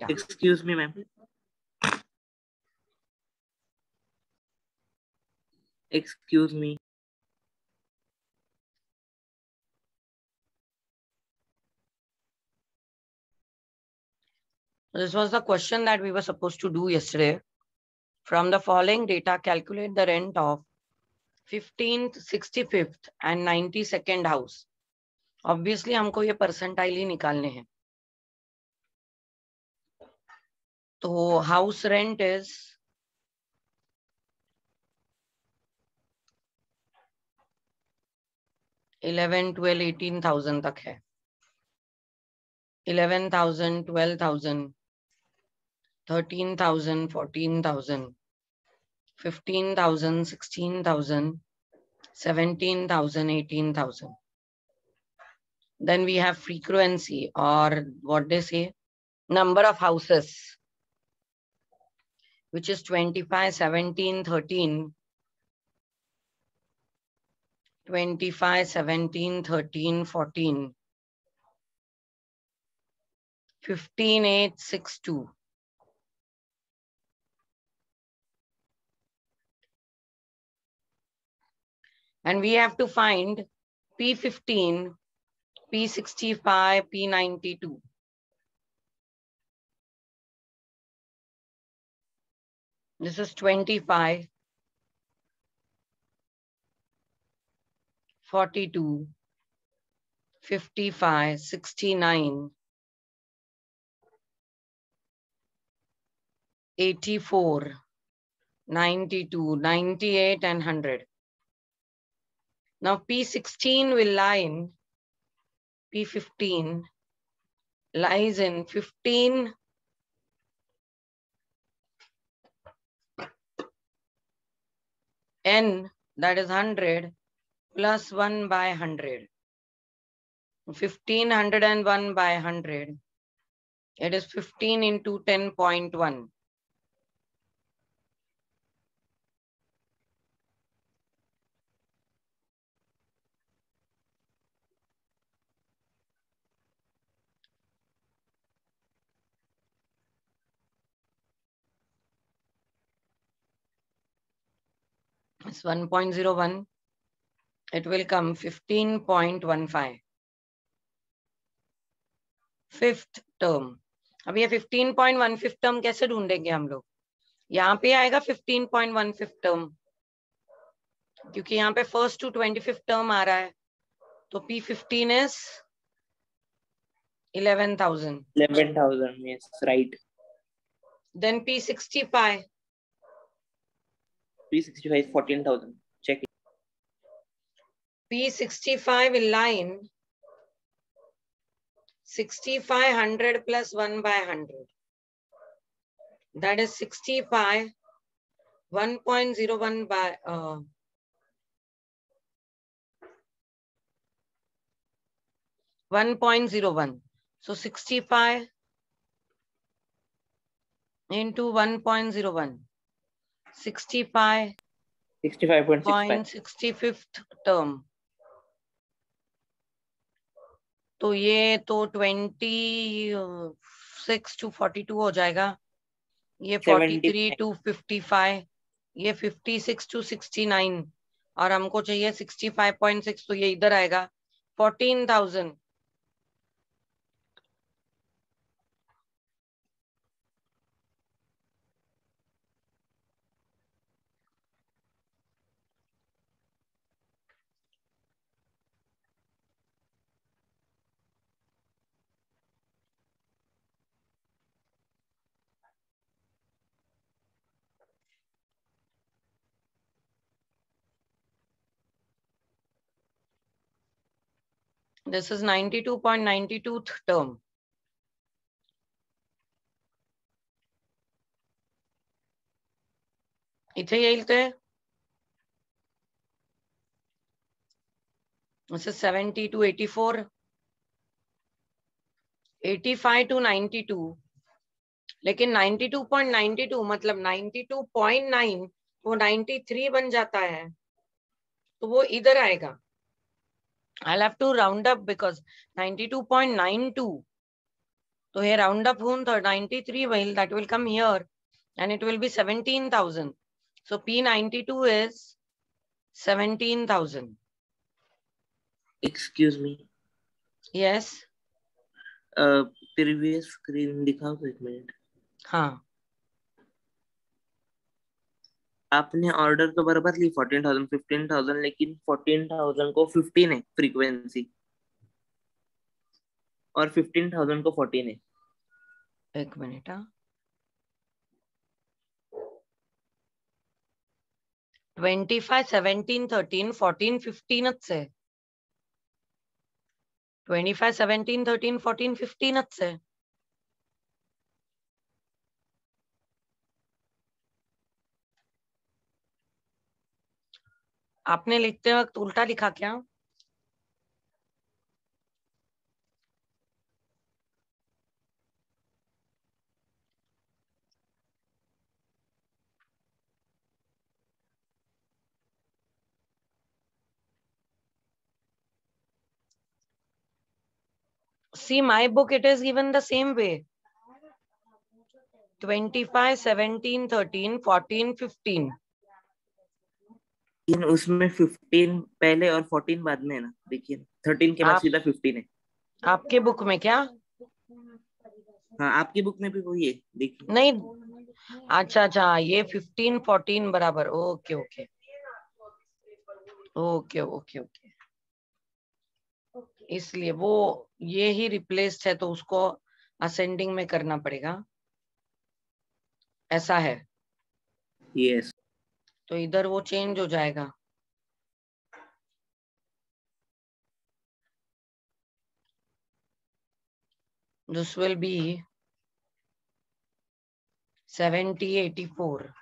Excuse me, ma'am. Excuse me. This was the question that we were supposed to do yesterday. From the following data, calculate the rent of 15th, 65th and 92nd house. Obviously, हमको ये percentile ही निकालने हैं. तो house rent is 11, 12, 18,000 तक है. 11,000, 12,000, 13,000, 14,000, 15,000, 16,000, 17,000, 18,000. Then we have frequency, or what they say, number of houses, which is 25, 17, 13, 25, 17, 13, 14, 15, 8, 6, 2. And we have to find P15, P65, P92. This is 25, 42, 55, 69, 84, 92, 98, and 100. Now P16 will lie in, P15 lies in 15, N, that is 100, plus 1 by 100. 1501 by 100. It is 15 into 10.1. It's 1.01. It will come 15.15. Fifth term. अब ये 15.15 term कैसे ढूंढेंगे हम लोग? यहाँ पे आएगा 15.15 term, क्योंकि यहाँ पे first to 25th term आ रहा है. तो P15 is 11,000. 11,000. Yes, right. Then P65. P65 is 14,000. Check it. P65 will lie in 6,500 plus 1 by 100. That is 65, 1.01 by 1.01. So 65 into 1.01. 65. 65.65. term. तो ये तो 26 to 42 हो जाएगा. ये 43 to 55. ये 56 to 69. और हमको चाहिए 65.6, तो ये इधर आएगा 14,000. This is 92.92th term. इथे ये लिखते हैं. This is 70 to 84. 85 to 92. लेकिन 92.92 मतलब 92.9 वो 93 बन जाता है, तो वो इधर आएगा. I'll have to round up because 92.92 तो हे राउंड अप होऊन 93 will that will come here and it will be 17,000. So P92 is 17,000. Excuse me. Yes. Previous screen दिखाओ तो 1 मिनट. हाँ. आपने ऑर्डर तो बराबर ली 14,000 15,000, लेकिन 14,000 को 15 है फ्रीक्वेंसी और 15,000 को 14 है. 1 मिनट. 25, 17, 13, 14, 15 से 25, 17, 13, 14, 15 से. आपने लिखते वक्त उल्टा लिखा क्या? See my book, it is given the same way. 25, 17, 13, 14, 15. लेकिन उसमें 15 पहले और 14 बाद में है ना. देखिए 13 के बाद सीधा 15 है. आपके बुक में क्या? हाँ, आपकी बुक में भी वही है, देखिए. नहीं. अच्छा अच्छा, ये 15, 14 बराबर. Okay okay okay okay okay. इसलिए वो ये ही रिप्लेस्ड है, तो उसको असेंडिंग में करना पड़ेगा. ऐसा है. यस. तो इधर वो चेंज हो जाएगा. This will be 70, 84,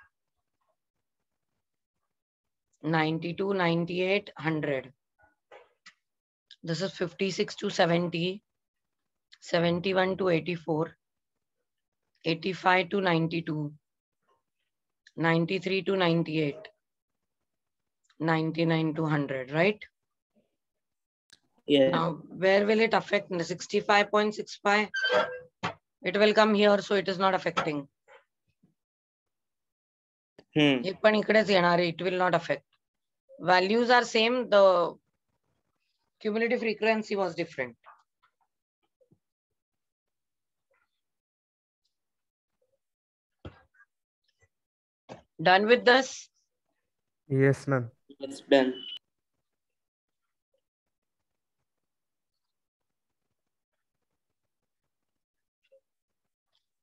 92, 98, 100. This is 56 to 70, 71 to 84, 85 to 92, 93 to 98, 99 to 100, right? Yes. Now, where will it affect? 65.65. It will come here, so it is not affecting. पण इकडेच येणार आहे. It will not affect. Values are same. The cumulative frequency was different. Done with this? Yes, ma'am. It's done.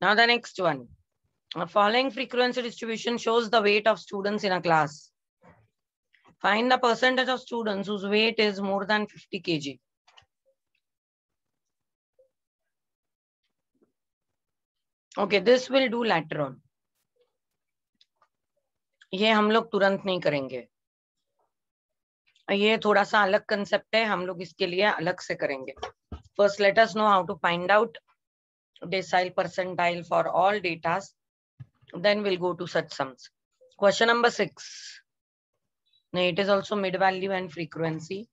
Now the next one. The following frequency distribution shows the weight of students in a class. Find the percentage of students whose weight is more than 50 kg. Okay, this will do later on. ये हम लोग तुरंत नहीं करेंगे. ये थोड़ा सा अलग कंसेप्ट है, हम लोग इसके लिए अलग से करेंगे. First, let us know how to find out decile percentile for all data. Then we'll go to such sums. Question number 6. Now it is also mid value and frequency.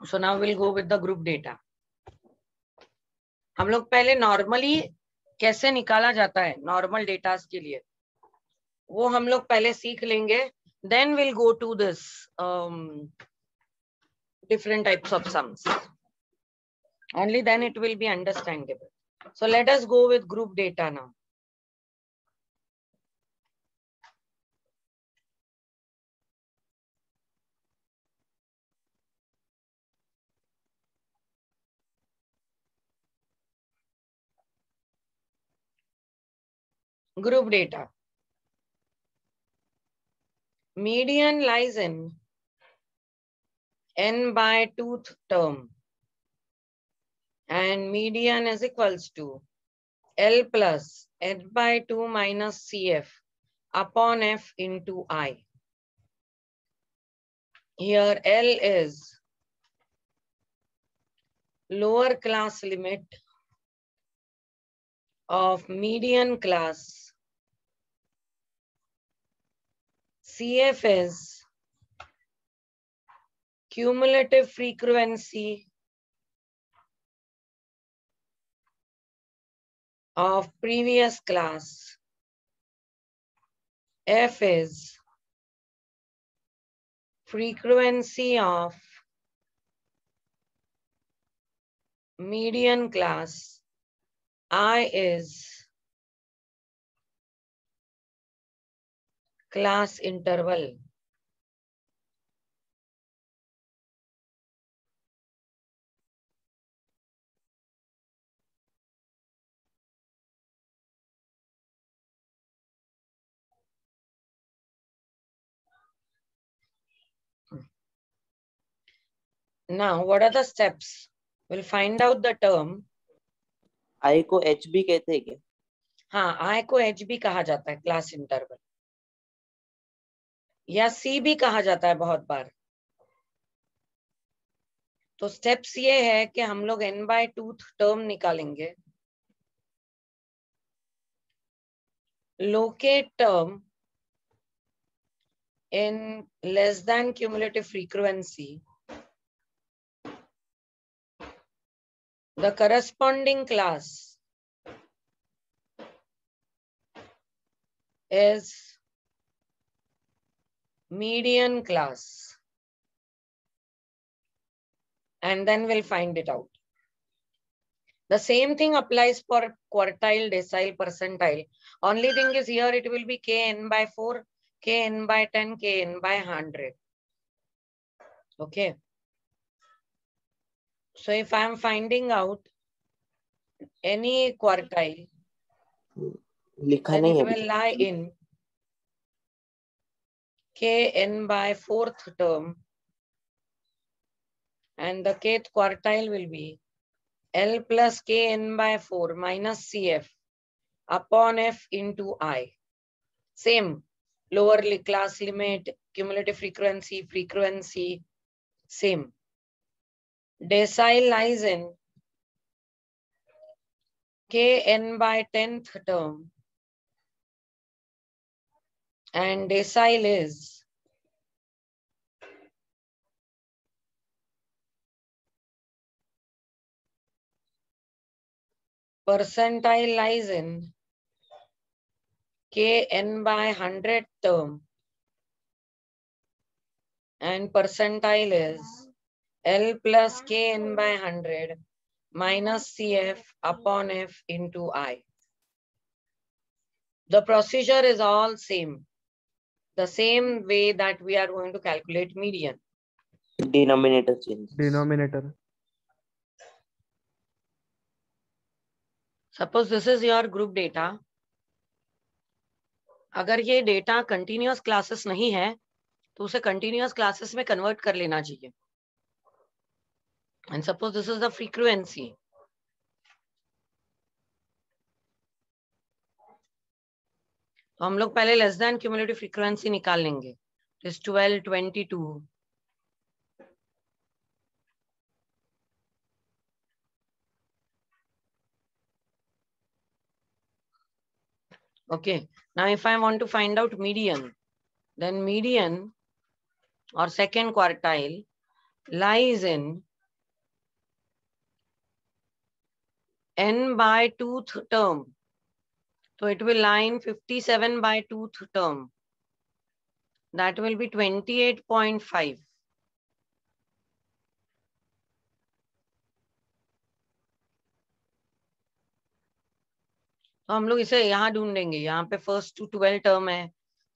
So now we'll go with the group data. हम लोग पहले normally कैसे निकाला जाता है normal datas के लिए, वो हम लोग पहले सीख लेंगे. Then we'll go to this different types of sums. Only then it will be understandable. So let us go with group data now. Group data. Median lies in n by 2th term, and median is equals to L plus n by 2 minus CF upon F into I. Here L is lower class limit of median class. CF is cumulative frequency of previous class, F is frequency of median class, I is class interval. Now, what are the steps? We'll find out the term. I को H भी कहते हैं क्या? हाँ, I को H भी कहा जाता है, क्लास इंटरवल, या C भी कहा जाता है बहुत बार। तो स्टेप्स ये है कि हम लोग n/2 टर्म निकालेंगे, locate term in less than cumulative frequency, the corresponding class is median class, and then we'll find it out. The same thing applies for quartile, decile, percentile. Only thing is here it will be kn/4, kn/10, kn/100. Okay. So if I am finding out any quartile, लिखा then नहीं it है will lie in kn/4th term, and the kth quartile will be L plus kn/4 minus Cf upon F into I. Same, lower class limit, cumulative frequency, same. Decile lies in kn/10th term, and decile is percentile lies in kn/100th term, and percentile is L plus kn/100 minus Cf upon F into I. The procedure is all same. The same way that we are going to calculate median. Denominator changes. Denominator. Suppose this is your group data. अगर ये data continuous classes नहीं है तो उसे continuous classes में convert कर लेना चाहिए. And suppose this is the frequency. तो हम लोग पहले लेस देन क्यूमुलेटिव फ्रीक्वेंसी निकाल लेंगे. It is 12, 22. Okay. Now if I want to find out median, then median or second quartile lies in n/2th term. So it will lie in 57/2th term. That will be 28.5. तो हम लोग इसे यहाँ ढूंढेंगे. यहाँ पे 1st to 12 टर्म है,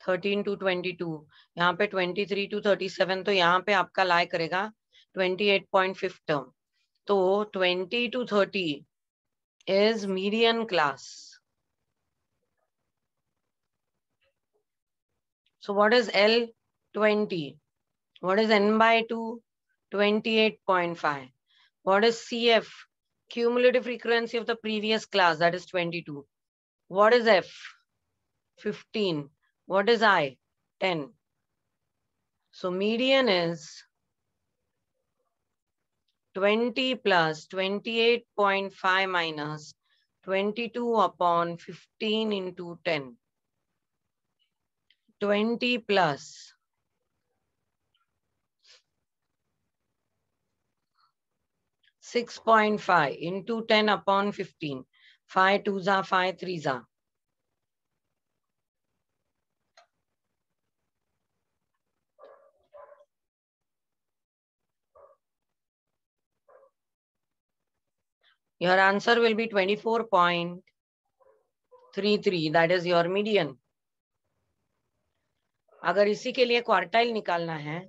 13 to 22, यहाँ पे 23 to 37. तो यहाँ पे आपका लाई करेगा 28.5 टर्म. तो 20 to 30 is median class. So what is L? 20. What is n/2? 28.5. What is CF? Cumulative frequency of the previous class, that is 22. What is F? 15. What is I? 10. So median is 20 plus 28.5 minus 22 upon 15 into 10. 20 plus 6.5 into 10 upon 15. 5 2s are 5 3s are. Your answer will be 24.33. That is your median. अगर इसी के लिए quartile निकालना है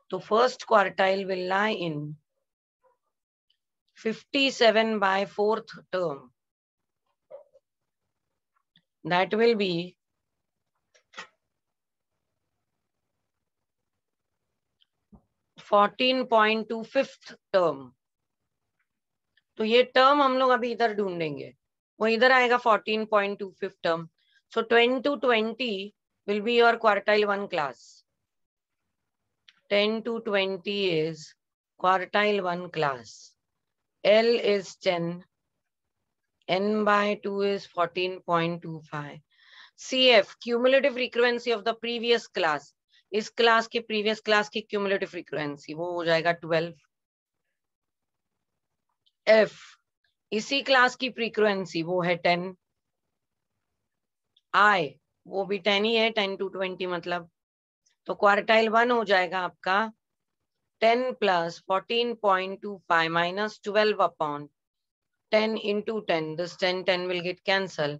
तो first quartile will lie in 57 by 4th term. That will be 14.25th term. तो ये term हम लोग अभी इधर ढूंढेंगे, वो इधर आएगा 14.25th term. So 10 to 20 will be your quartile 1 class. 10 to 20 is quartile 1 class. L is 10. N by 2 is 14.25. CF, cumulative frequency of the previous class. इस क्लास के previous class की cumulative frequency वो हो जाएगा 12. F, इसी class की frequency वो है 10. I, वो भी 10 ही है, 10 to 20 मतलब. तो क्वार्टाइल 1 हो जाएगा आपका 10 plus 14.25 minus 12 upon 10 into 10. This 10 will get cancelled.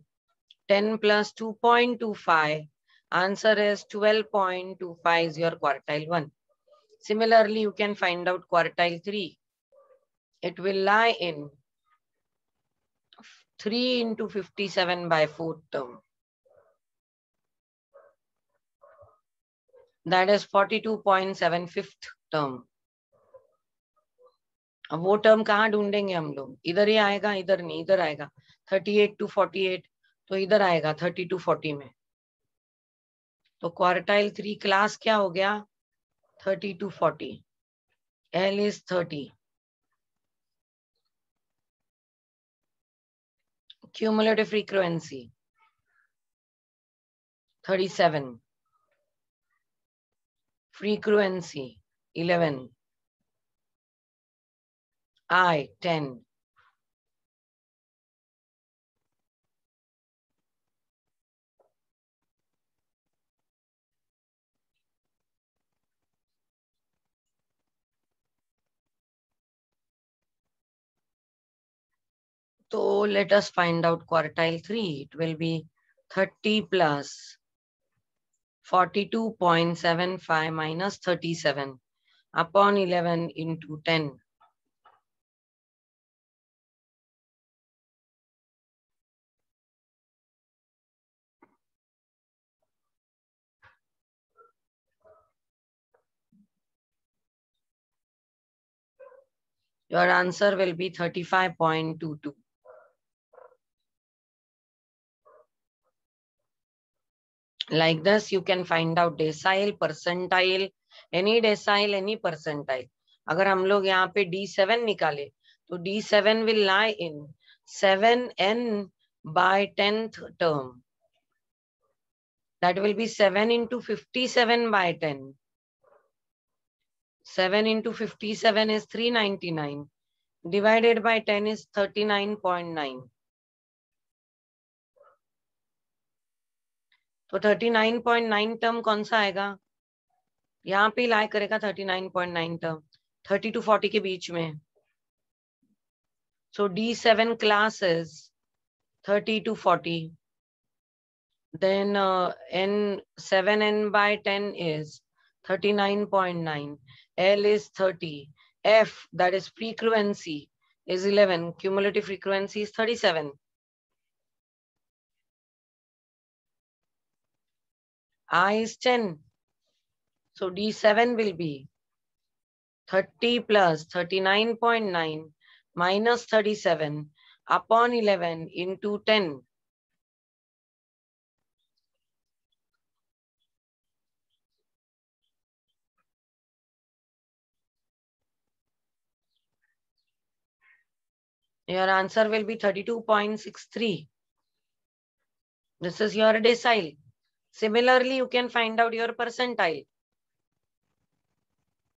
10 plus 2.25. Answer is 12.25 is your quartile 1. Similarly, you can find out quartile 3. It will lie in 3 into 57 by 4th term. That is 42.75th term. अब वो term कहाँ ढूंढेंगे हम लोग? इधर ही आएगा, इधर नहीं, इधर आएगा 38 to 48, तो इधर आएगा 30 to 40 में. तो क्वार्टाइल 3 क्लास क्या हो गया? 30 to 40. L is 30. Cumulative frequency 37. Frequency 11. I 10. So let us find out quartile 3. It will be 30 plus 42.75 minus 37 upon 11 into 10. Your answer will be 35.22. Like this, you can find out decile, percentile, any decile, any percentile. अगर हम लोग यहाँ पे D7 निकाले, तो D7 will lie in 7n by 10th term. That will be 7 into 57 by 10. 7 into 57 is 399. Divided by 10 is 39.9. तो 39.9 term कौन सा आएगा? यहाँ पे लाई करेगा 39.9 टर्म 30 to 40 के बीच में. So D7 class is 30 to 40. Then N7n by 10 is 39.9. L is 30. F, that is frequency, is 11. Cumulative frequency is 37. I is 10. So D7 will be 30 plus 39.9 minus 37 upon 11 into 10. Your answer will be 32.63. This is your decile. Similarly, you can find out your percentile.